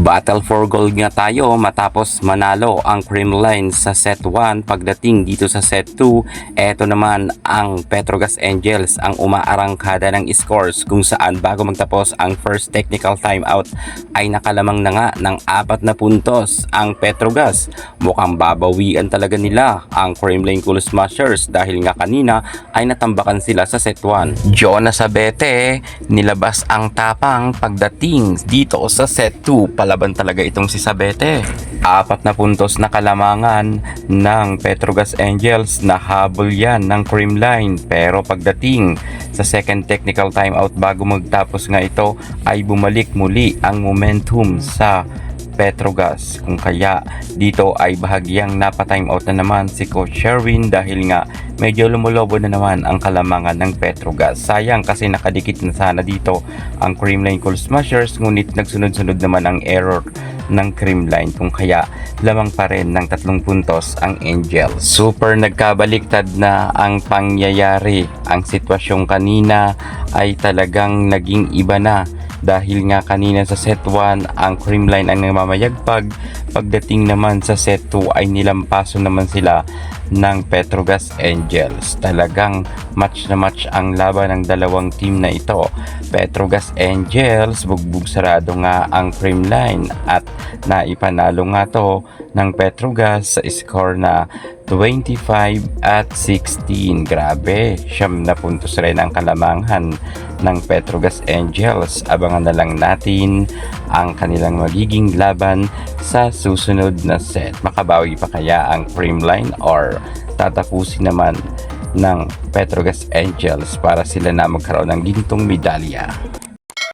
Battle for gold nga tayo matapos manalo ang Creamline sa set 1. Pagdating dito sa set 2, eto naman ang Petrogas Angels ang umaarangkada ng scores, kung saan bago magtapos ang first technical timeout ay nakalamang na nga ng 4 na puntos ang Petrogas. Mukhang babawian talaga nila ang Creamline Cool Smashers dahil nga kanina ay natambakan sila sa set 1. Jonas Abete nilabas ang tapang pagdating dito sa set 2. Palaban talaga itong si Sabete. 4 na puntos na kalamangan ng Petrogas Angels, na habol yan ng Creamline, pero pagdating sa second technical timeout bago magtapos nga ito ay bumalik muli ang momentum sa Petrogas, kung kaya dito ay bahagyang napa-timeout na naman si Coach Sherwin dahil nga medyo lumulobo na naman ang kalamangan ng Petrogas. Sayang kasi nakadikit na sana dito ang Creamline Cool Smashers, ngunit nagsunod-sunod naman ang error ng Creamline, kung kaya lamang pa rin ng 3 puntos ang Angels. Super nagkabaliktad na ang pangyayari. Ang sitwasyon kanina ay talagang naging iba na, dahil nga kanina sa set 1 ang Creamline ang namamayagpag. Pagdating naman sa set 2 ay nilampaso naman sila ng Petrogas Angels. Talagang match na match ang laban ng dalawang team na ito. Petrogas Angels bugbog sarado nga ang Creamline at naipanalo nga to ng Petrogas sa score na 25-16. Grabe, 9 na puntos rin ang kalamangan ng Petrogas Angels. Abangan na lang natin ang kanilang magiging laban sa susunod na set. Makabawi pa kaya ang Creamline or tatapusin naman ng Petrogas Angels para sila na magkaroon ng gintong medalya?